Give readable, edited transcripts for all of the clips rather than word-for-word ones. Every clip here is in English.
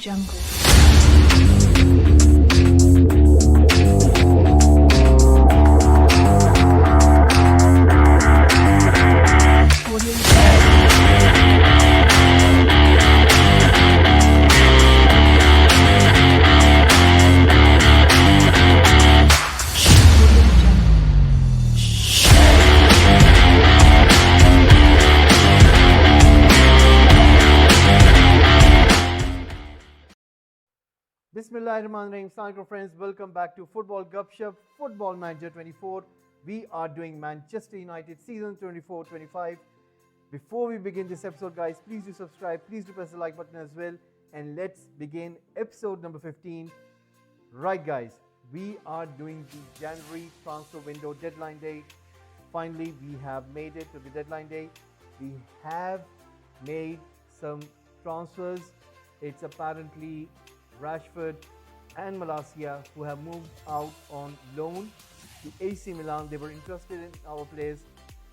Jungle. Bismillahirrahmanirrahim. Assalamualaikum friends, welcome back to Football Gupshup, Football Manager 24. We are doing Manchester United season 24-25. Before we begin this episode, guys, please do subscribe, please do press the like button as well, and let's begin episode number 15. Right, guys, we are doing the January transfer window deadline day. Finally, we have made it to the deadline day. We have made some transfers. It's apparently Rashford and Malacia who have moved out on loan to AC Milan. They were interested in our players.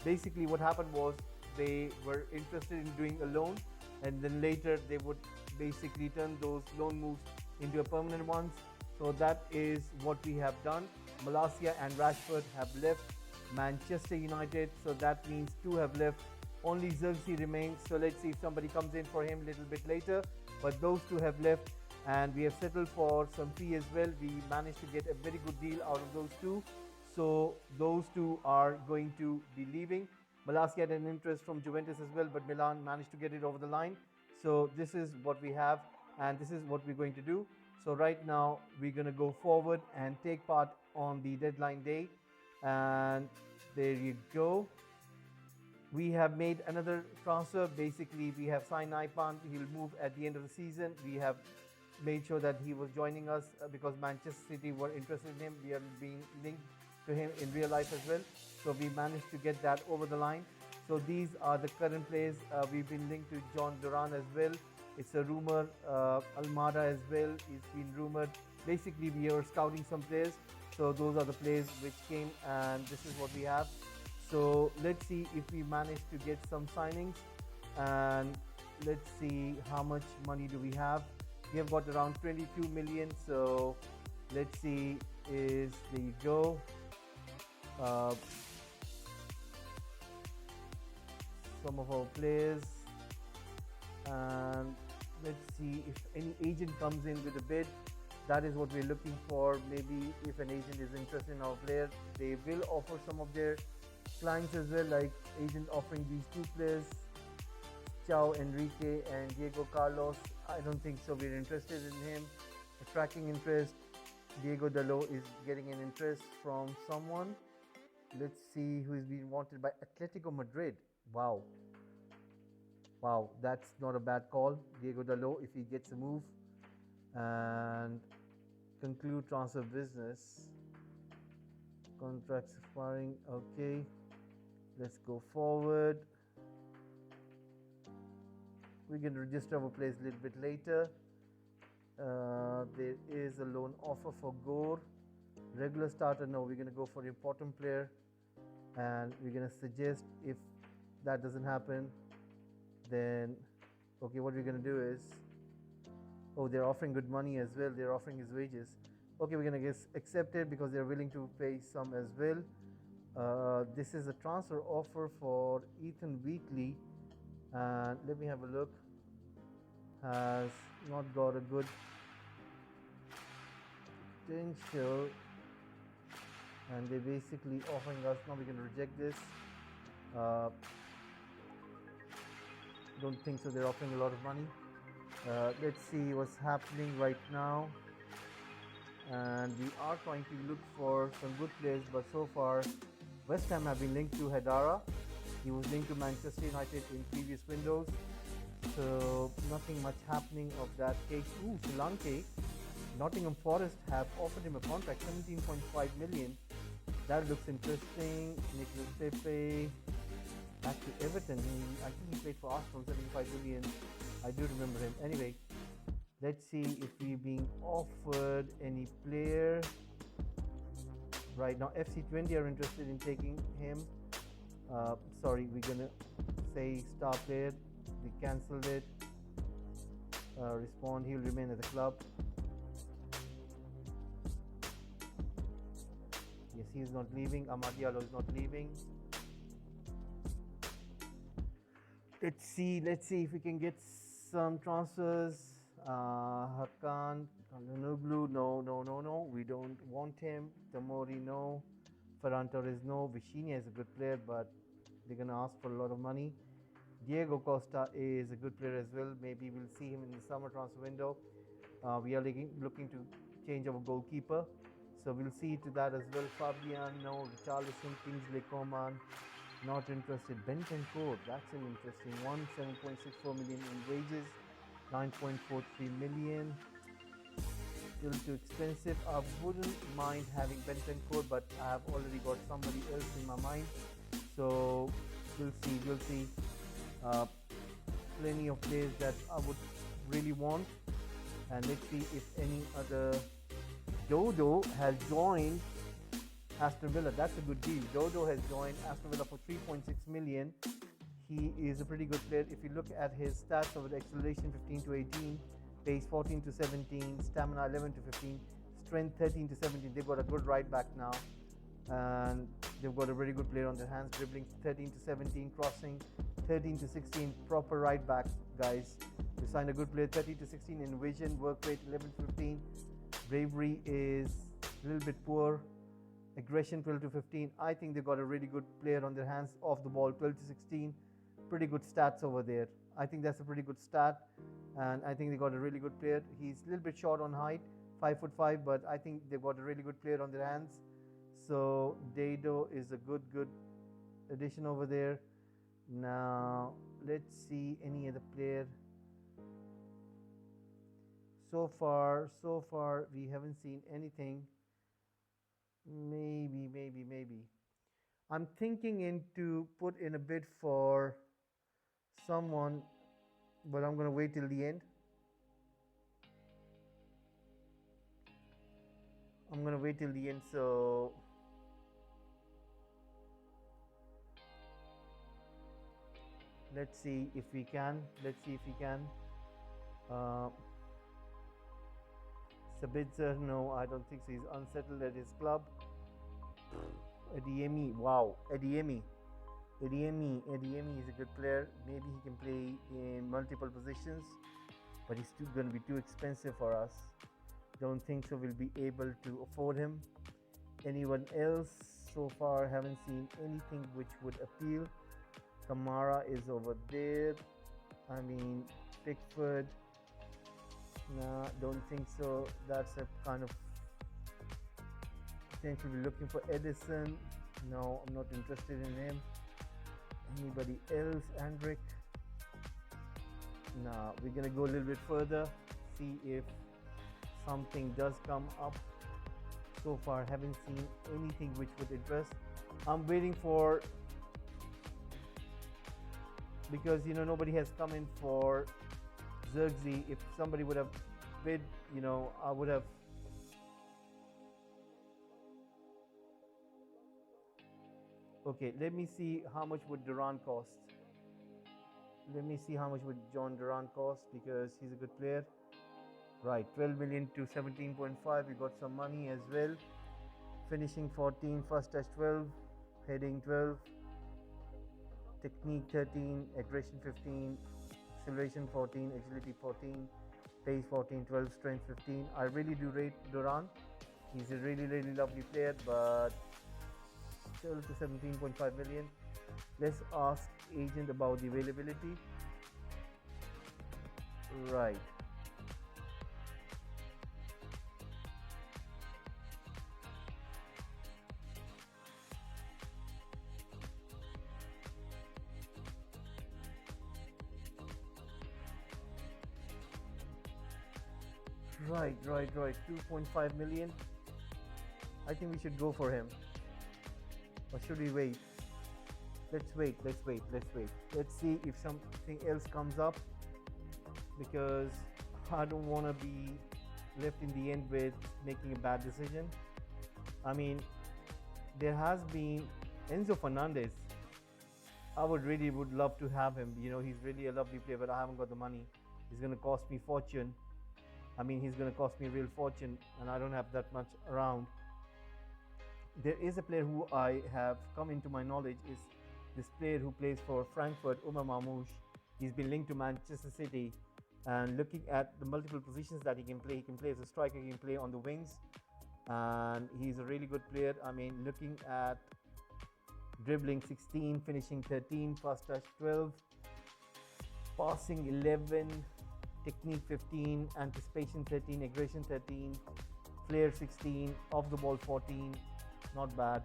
Basically what happened was they were interested in doing a loan, and then later they would basically turn those loan moves into a permanent ones. So that is what we have done. Malacia and Rashford have left Manchester United, so that means two have left. Only Xerxes remains, so let's see if somebody comes in for him a little bit later. But those two have left, and we have settled for some fee as well. We managed to get a very good deal out of those two. So those two are going to be leaving. Malacia had an interest from Juventus as well, but Milan managed to get it over the line. So this is what we have, and this is what we're going to do. So right now we're going to go forward and take part on the deadline day. And there you go. We have made another transfer. Basically, we have signed Naipan. He'll move at the end of the season. We have made sure that he was joining us because Manchester City were interested in him. We are being linked to him in real life as well. So we managed to get that over the line. So these are the current players. We've been linked to John Duran as well. It's a rumor. Almada as well is been rumored. Basically, we are scouting some players. So those are the players which came, and this is what we have. So let's see if we manage to get some signings, and let's see how much money do we have. We have got around 22 million. So let's see, there you go. Some of our players, and let's see if any agent comes in with a bid. That is what we're looking for. Maybe if an agent is interested in our player, they will offer some of their clients as well, like agent offering these two players, Chao Enrique and Diego Carlos. I don't think so. We're interested in him. Attracting interest. Diego Dalot is getting an interest from someone. Let's see who is being wanted by Atletico Madrid. Wow, that's not a bad call. Diego Dalot, if he gets a move. And conclude transfer business. Contracts expiring. Okay, let's go forward. We can register our players a little bit later. There is a loan offer for Gore. Regular starter, no, we're going to go for important player, and we're going to suggest, if that doesn't happen, then okay, what we're going to do is, oh, they're offering good money as well. They're offering his wages. Okay, we're going to accept it because they're willing to pay some as well. This is a transfer offer for Ethan Wheatley, and let me have a look. Has not got a good potential, and they're basically offering us. Now we're going to reject this. Don't think so. They're offering a lot of money. Let's see what's happening right now. And we are trying to look for some good players, but so far West Ham have been linked to Hadara. He was linked to Manchester United in previous windows, so nothing much happening of that case. Sri Lanka, Nottingham Forest have offered him a contract, 17.5 million. That looks interesting. Nicolas Pepe back to Everton. I think he played for Arsenal, 75 million. I do remember him. Anyway, let's see if we're being offered any player. Right now, FC20 are interested in taking him. Sorry, we're gonna say star player. We cancelled it. respond. He'll remain at the club. Yes, he is not leaving. Amad Diallo is not leaving. Let's see if we can get some transfers. Hakan Kalhanoglu, no. We don't want him. Tamori, no. Ferran Torres, no. Vichinia is a good player, but they're going to ask for a lot of money. Diego Costa is a good player as well. Maybe we'll see him in the summer transfer window. We are looking to change our goalkeeper, so we'll see to that as well. Fabian, no. Richarlison, Kingsley Coman, not interested. Bentancur, that's an interesting one. 7.64 million in wages, 9.43 million. Still too expensive. I wouldn't mind having Bentancur, but I have already got somebody else in my mind. So we'll see. Plenty of players that I would really want, and let's see if any other. Dodo has joined Aston Villa. That's a good deal. Dodo has joined Aston Villa for 3.6 million. He is a pretty good player. If you look at his stats over the acceleration 15 to 18, pace 14 to 17, stamina 11 to 15, strength 13 to 17. They've got a good right back now, and they've got a very good player on their hands. Dribbling 13 to 17, crossing 13 to 16, proper right back, guys. You signed a good player. 13 to 16 in vision, work rate 11 to 15. Bravery is a little bit poor. Aggression 12 to 15. I think they've got a really good player on their hands off the ball. 12 to 16. Pretty good stats over there. I think that's a pretty good stat, and I think they got a really good player. He's a little bit short on height, 5'5", but I think they've got a really good player on their hands. So Dado is a good addition over there. Now let's see any other player. So far we haven't seen anything. Maybe I'm thinking into put in a bid for someone, but I'm gonna wait till the end. So let's see if we can. Sabitzer, no, I don't think so. He's unsettled at his club. Adeyemi, wow, Adeyemi is a good player. Maybe he can play in multiple positions, but he's still going to be too expensive for us. Don't think so we'll be able to afford him. Anyone else? So far haven't seen anything which would appeal. Kamara is over there. I mean, Pickford, nah, don't think so. That's a kind of potentially looking for. Edison, no, I'm not interested in him. Anybody else? Andrick, nah. We're gonna go a little bit further, see if something does come up. So far haven't seen anything which would interest. I'm waiting for, because nobody has come in for Zirkzee. If somebody would have bid, I would have. Okay, let me see how much would Duran cost. Let me see how much would John Duran cost, because he's a good player. Right, 12 million to 17.5. We got some money as well. Finishing 14, first touch 12, heading 12, technique 13, aggression 15, acceleration 14, agility 14, pace 14, 12, strength 15. I really do rate Duran. He's a really lovely player, but still to 17.5 million. Let's ask agent about the availability. Right. Right. 2.5 million. I think we should go for him. Or should we wait? Let's wait. Let's see if something else comes up, because I don't want to be left in the end with making a bad decision. I mean, there has been Enzo Fernandez. I would love to have him. He's really a lovely player, but I haven't got the money. He's going to cost me fortune. I mean, he's going to cost me a real fortune, and I don't have that much around. There is a player who I have come into my knowledge is this player who plays for Frankfurt, Umar Mamouche. He's been linked to Manchester City, and looking at the multiple positions that he can play as a striker, he can play on the wings, and he's a really good player. I mean, looking at dribbling 16, finishing 13, fast touch 12, passing 11, technique 15, anticipation 13, aggression 13, flair 16, off the ball 14, not bad.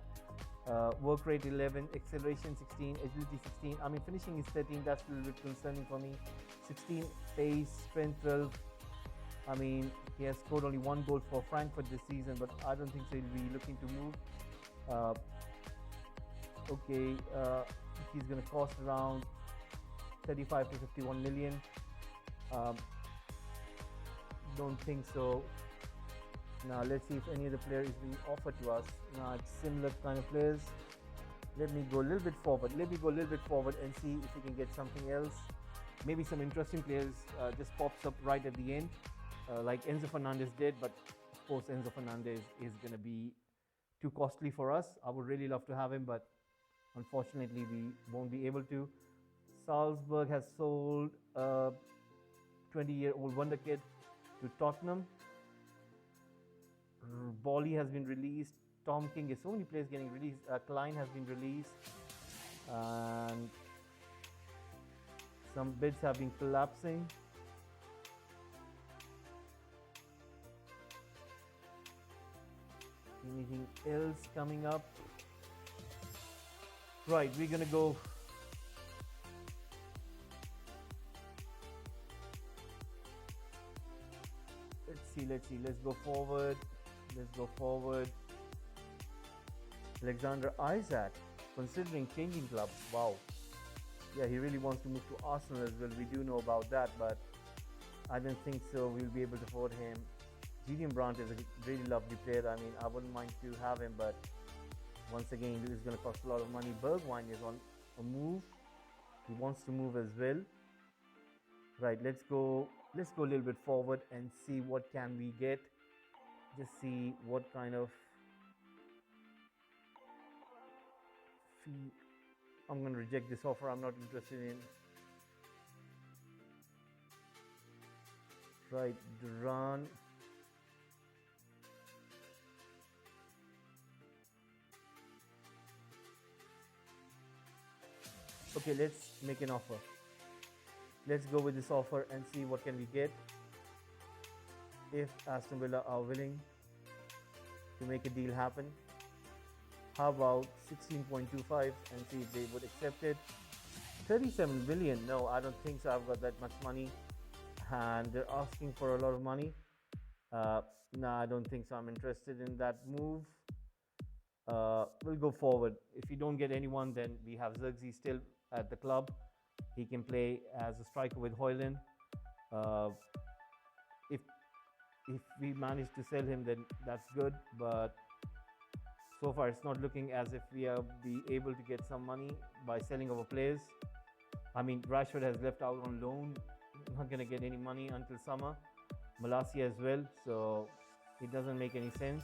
Work rate 11, acceleration 16, agility 16. I mean, finishing is 13, that's a little bit concerning for me. 16, pace, strength 12. I mean, he has scored only 1 goal for Frankfurt this season, but I don't think so he'll be looking to move. He's going to cost around 35 to 51 million. Don't think so. Now let's see if any other player is being offered to us. Now it's similar kind of players. Let me go a little bit forward. And see if we can get something else. Maybe some interesting players just pops up right at the end, like Enzo Fernandez did. But of course, Enzo Fernandez is going to be too costly for us. I would really love to have him, but unfortunately, we won't be able to. Salzburg has sold a 20-year-old wonder kid to Tottenham. Bolly has been released. Tom King, there's so many players getting released. Klein has been released. And some bids have been collapsing. Anything else coming up? Right, we're gonna go. Let's see. Let's go forward. Alexander Isaac, considering changing clubs. Wow. Yeah, he really wants to move to Arsenal as well. We do know about that, but I don't think so we'll be able to afford him. Julian Brandt is a really lovely player. I mean, I wouldn't mind to have him, but once again, this is going to cost a lot of money. Bergwijn is on a move. He wants to move as well. Right, let's go a little bit forward and see what can we get. Just see what kind of fee. I'm going to reject this offer. I'm not interested in. Right, Duran. Okay, let's make an offer. Let's go with this offer and see what can we get. If Aston Villa are willing to make a deal happen. How about 16.25 and see if they would accept it. 37 billion. No, I don't think so. I've got that much money. And they're asking for a lot of money. No, I don't think so. I'm interested in that move. We'll go forward. If you don't get anyone, then we have Zirkzee still at the club. He can play as a striker with Højlund. If we manage to sell him, then that's good. But so far, it's not looking as if we are be able to get some money by selling our players. I mean, Rashford has left out on loan. Not going to get any money until summer. Malacia as well. So it doesn't make any sense.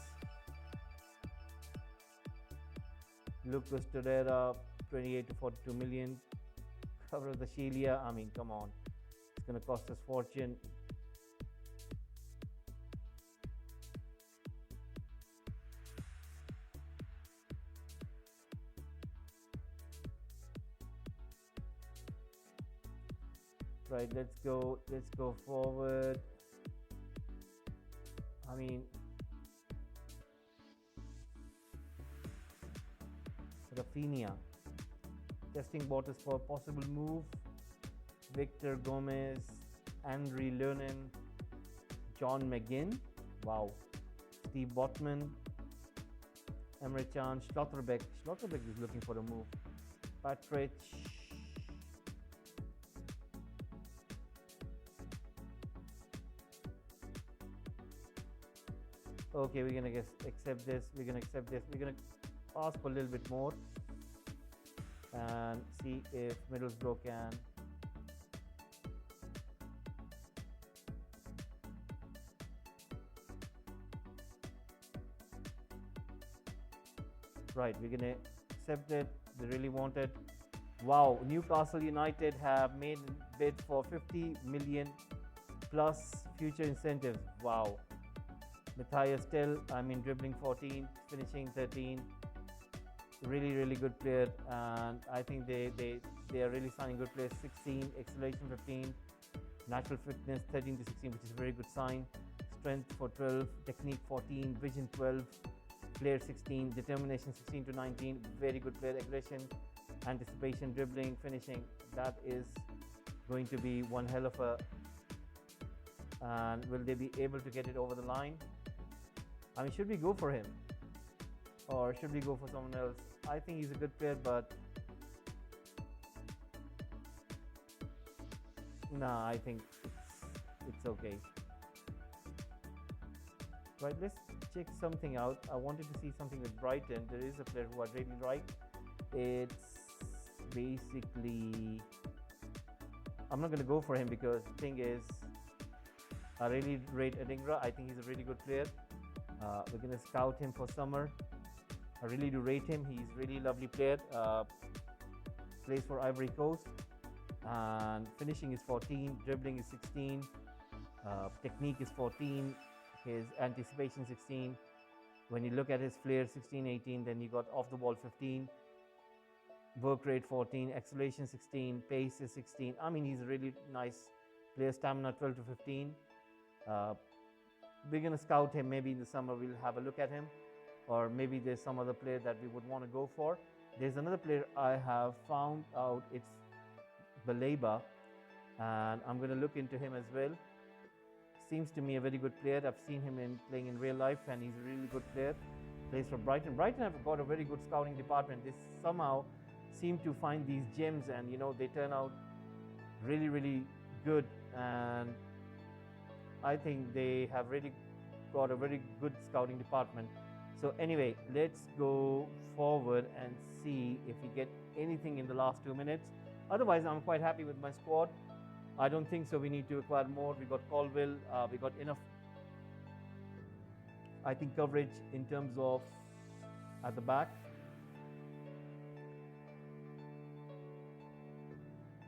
Lucas Torreira, 28 to 42 million. Cover of the Shelia. I mean, come on. It's going to cost us fortune. Right, let's go forward. I mean, Rafinha. Testing waters for a possible move. Victor Gomez, Andre Lunin, John McGinn. Wow. Steve Botman, Emre Can, Schlotterbeck. Schlotterbeck is looking for a move. Patrick. Okay, we're gonna accept this. We're gonna ask for a little bit more and see if Middlesbrough can. Right, we're going to accept it. They really want it. Wow, Newcastle United have made a bid for 50 million plus future incentives. Wow. Matthias Tell, dribbling 14, finishing 13. Really good player, and I think they are really signing good players. 16, acceleration 15, natural fitness 13 to 16, which is a very good sign. Strength for 12, technique 14, vision 12, player 16, determination 16 to 19. Very good player. Aggression, anticipation, dribbling, finishing. That is going to be one hell of a. And will they be able to get it over the line? Should we go for him? Or should we go for someone else? I think he's a good player, but nah, I think it's okay. Right, let's check something out. I wanted to see something with Brighton. There is a player who I really like. It's basically, I'm not going to go for him because the thing is, I really rate Adingra. I think he's a really good player. We're going to scout him for summer. I really do rate him. He's really lovely player. Plays for Ivory Coast. And finishing is 14. Dribbling is 16. Technique is 14. His anticipation 16. When you look at his flair 16, 18, then you got off the ball 15. Work rate 14. Acceleration 16. Pace is 16. He's a really nice player. Stamina 12 to 15. We're going to scout him. Maybe in the summer we'll have a look at him. Or maybe there's some other player that we would want to go for. There's another player I have found out. It's Baleba, and I'm going to look into him as well. Seems to me a very good player. I've seen him playing in real life, and he's a really good player. Plays for Brighton. Brighton have got a very good scouting department. They somehow seem to find these gems, and they turn out really good. And I think they have really got a very good scouting department. So anyway, let's go forward and see if we get anything in the last 2 minutes. Otherwise, I'm quite happy with my squad. I don't think so we need to acquire more. We got Colville. We got enough, I think, coverage in terms of at the back.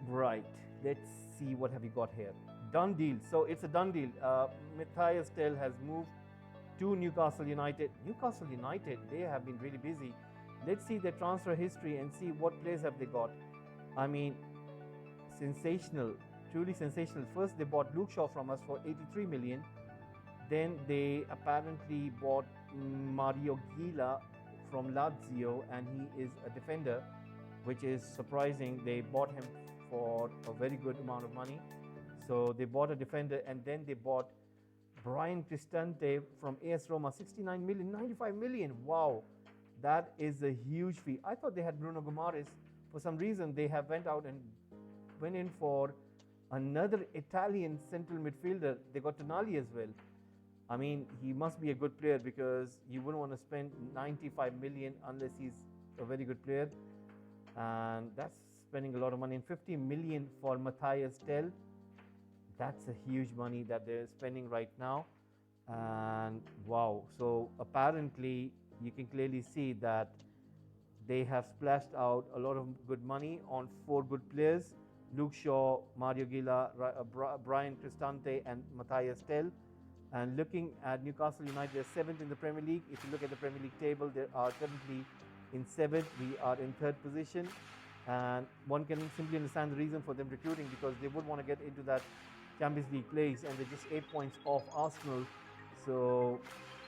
Right. Let's see what have we got here. Done deal. So it's a done deal. Matthias Tell has moved to Newcastle United. Newcastle United, they have been really busy. Let's see their transfer history and see what players have they got. Sensational, truly sensational. First, they bought Luke Shaw from us for 83 million. Then they apparently bought Mario Gila from Lazio, and he is a defender, which is surprising. They bought him for a very good amount of money. So they bought a defender, and then they bought Brian Cristante from AS Roma, 69 million, 95 million. Wow, that is a huge fee. I thought they had Bruno Gomares. For some reason, they have went out and went in for another Italian central midfielder. They got Tonali as well. He must be a good player because you wouldn't want to spend 95 million unless he's a very good player. And that's spending a lot of money. And 50 million for Matthias Tell. That's a huge money that they're spending right now. And wow, so apparently you can clearly see that they have splashed out a lot of good money on 4 good players: Luke Shaw, Mario Gila, Brian Cristante, and Matthias Tell. And looking at Newcastle United, they're 7th in the Premier League. If you look at the Premier League table, they are currently in 7th. We are in 3rd position. And one can simply understand the reason for them recruiting, because they would want to get into that Champions League place, and they're just 8 points off Arsenal. So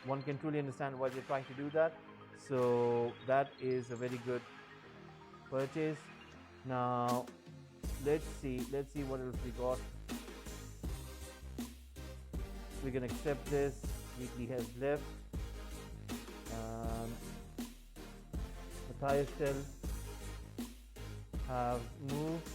one can truly understand why they're trying to do that. So that is a very good purchase. Now let's see what else we got. We're gonna accept this. Weekly has left. Matthias Tell have moved.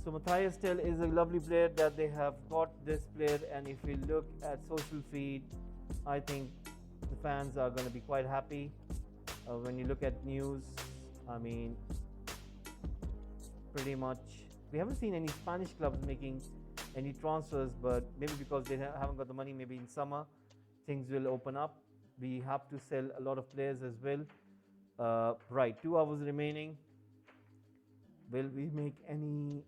So Matthias Tell is a lovely player that they have got this player, and if we look at social feed, I think the fans are going to be quite happy. When you look at news, I mean, pretty much we haven't seen any Spanish clubs making any transfers, but maybe because they haven't got the money, maybe in summer things will open up. We have to sell a lot of players as well. Right, 2 hours remaining. Will we make any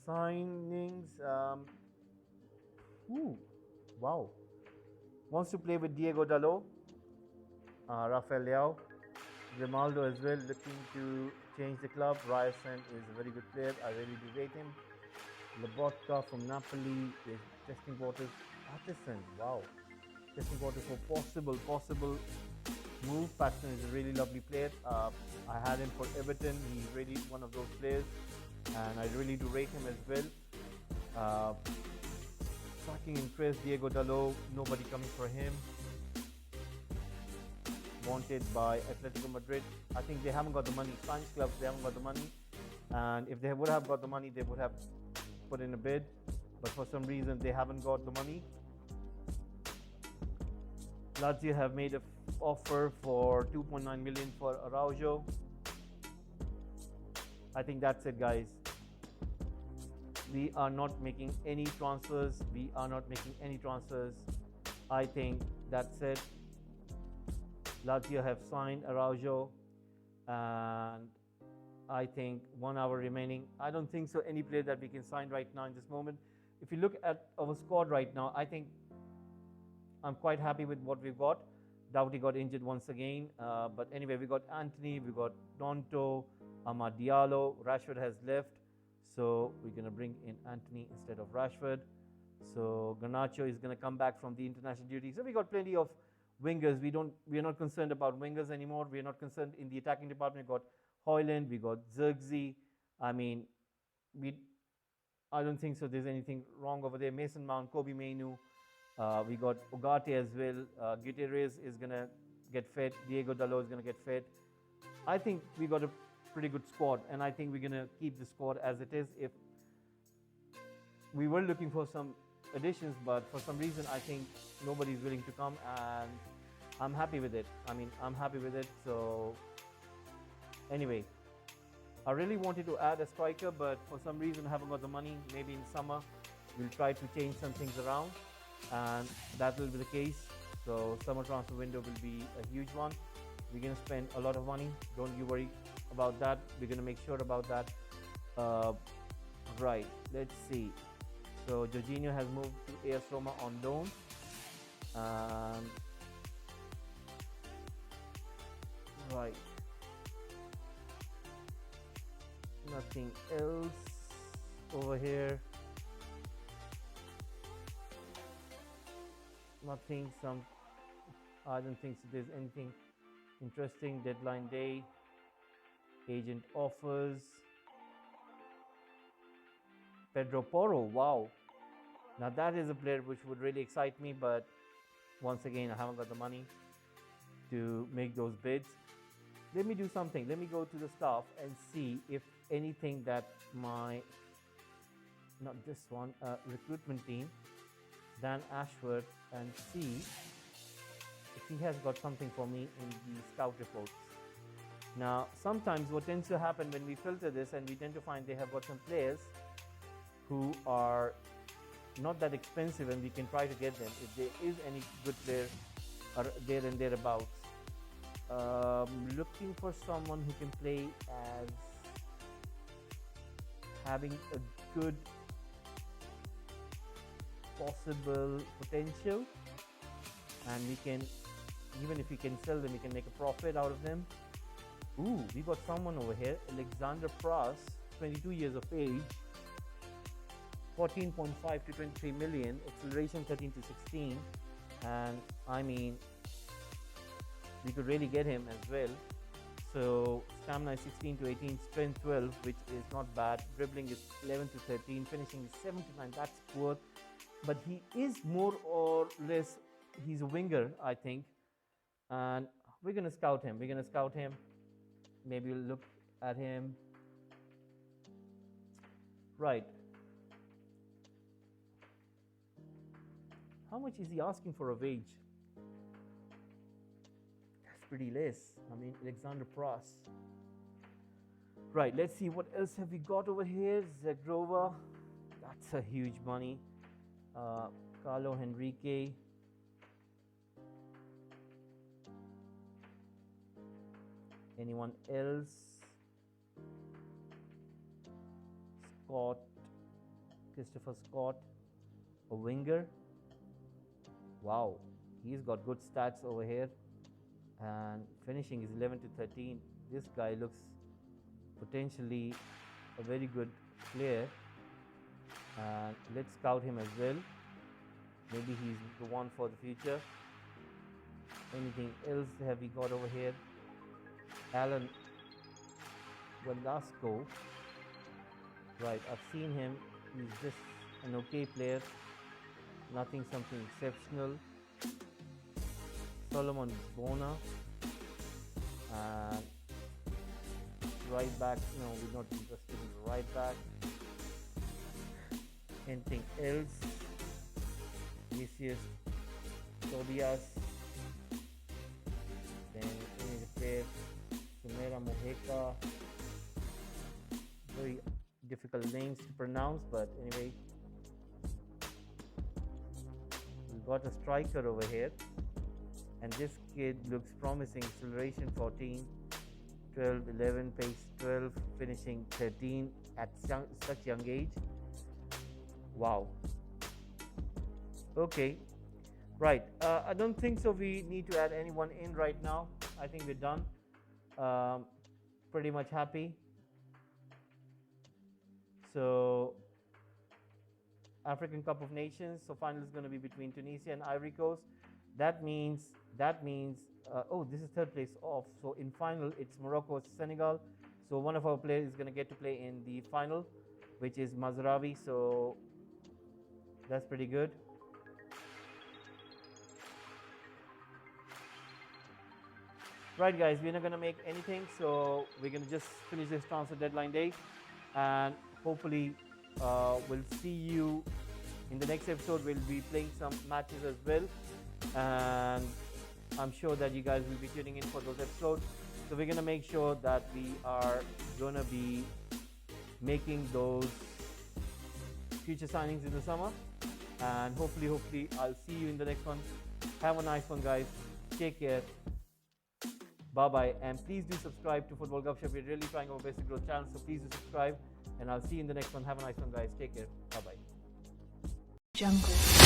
signings? Wow. Wants to play with Diego Dalot, Rafael Leao, Grimaldo as well, looking to change the club. Ryerson is a very good player. I really do rate him. Lobotka from Napoli is testing waters. Patterson, wow. Testing waters for possible move. Patterson is a really lovely player. I had him for Everton. He's really one of those players, and I really do rate him as well. Striking interest, Diego Dalot, nobody coming for him. Wanted by Atletico Madrid. I think they haven't got the money. Spanish clubs, they haven't got the money. And if they would have got the money, they would have put in a bid. But for some reason, they haven't got the money. Lazio have made an offer for 2.9 million for Araujo. I think that's it, guys. We are not making any transfers. I think that's it. Lazio have signed Araujo, and I think 1 hour remaining. I don't think so any player that we can sign right now in this moment. If you look at our squad right now, I think I'm quite happy with what we've got. Doughty got injured once again, but anyway, we got Anthony, we got Donto, Amad Diallo, Rashford has left, so we're going to bring in Anthony instead of Rashford. So Garnacho is going to come back from the international duty. So we got plenty of wingers. We're not concerned about wingers anymore. We're not concerned in the attacking department. We got Hoyland, we got Zirkzee. I mean, I don't think so there's anything wrong over there. Mason Mount, Kobe Mainu. We got Ugarte as well. Gutierrez is going to get fit. Diego Dalot is going to get fit. I think we got a pretty good squad, and I think we're going to keep the squad as it is. If we were looking for some additions, but for some reason, I think nobody's willing to come, and I'm happy with it. I'm happy with it. So anyway, I really wanted to add a striker, but for some reason, I haven't got the money. Maybe in summer, we'll try to change some things around, and that will be the case. So summer transfer window will be a huge one. We're going to spend a lot of money. Don't you worry about that. We're going to make sure about that. Right, let's see. So Jorginho has moved to AS Roma on loan, and right, nothing else over here. Nothing. I don't think so there's anything interesting. Deadline day, agent offers. Pedro Porro, wow. Now that is a player which would really excite me, but once again, I haven't got the money to make those bids. Let me do something. Let me go to the staff and see if anything that recruitment team, Dan Ashworth, and see if he has got something for me in the scout reports. Now, sometimes what tends to happen when we filter this, and we tend to find they have got some players who are not that expensive, and we can try to get them if there is any good player there and thereabouts. Looking for someone who can play as having a good possible potential, and we can, even if we can sell them, we can make a profit out of them. Ooh, we got someone over here, Alexander Pras, 22 years of age, 14.5 to 23 million, acceleration 13 to 16, and I mean, we could really get him as well. So stamina is 16 to 18, strength 12, which is not bad. Dribbling is 11 to 13, finishing is 7 to 9. That's poor, but he is more or less, he's a winger, I think, and we're gonna scout him. Maybe we'll look at him. Right. How much is he asking for a wage? pretty less. I mean, Alexander Pross. Right, let's see what else have we got over here. Zagrova, that's a huge money. Carlo Henrique. Anyone else? Scott, Christopher Scott, a winger. Wow, he's got good stats over here, and finishing is 11 to 13. This guy looks potentially a very good player, and let's scout him as well. Maybe he's the one for the future. Anything else have we got over here? Alan Velasco. Right, I've seen him. He's just an okay player, nothing something exceptional. Solomon Bona, and right back. No, we're not interested in the right back. Anything else? Vinicius Tobias. Then any player, Sumera Moheka. Very difficult names to pronounce, but anyway, we got a striker over here, and this kid looks promising. Acceleration 14, 12, 11, pace 12, finishing 13 at such young age. Wow. Okay, right. I don't think so. We need to add anyone in right now. I think we're done. Pretty much happy. So, African Cup of Nations. So final is going to be between Tunisia and Ivory Coast. That means. Oh, this is third place off. So in final, it's Morocco, Senegal. So one of our players is going to get to play in the final, which is Mazraoui. So that's pretty good. Right, guys, we're not going to make anything. So we're going to just finish this transfer deadline day, and hopefully we'll see you in the next episode. We'll be playing some matches as well, and I'm sure that you guys will be tuning in for those episodes. So we're going to make sure that we are going to be making those future signings in the summer, and hopefully I'll see you in the next one. Have a nice one, guys. Take care. Bye-bye, and please do subscribe to Football Gupshup. We're really trying our best to grow the channel, so please do subscribe, and I'll see you in the next one. Have a nice one, guys. Take care. Bye-bye. Jungle.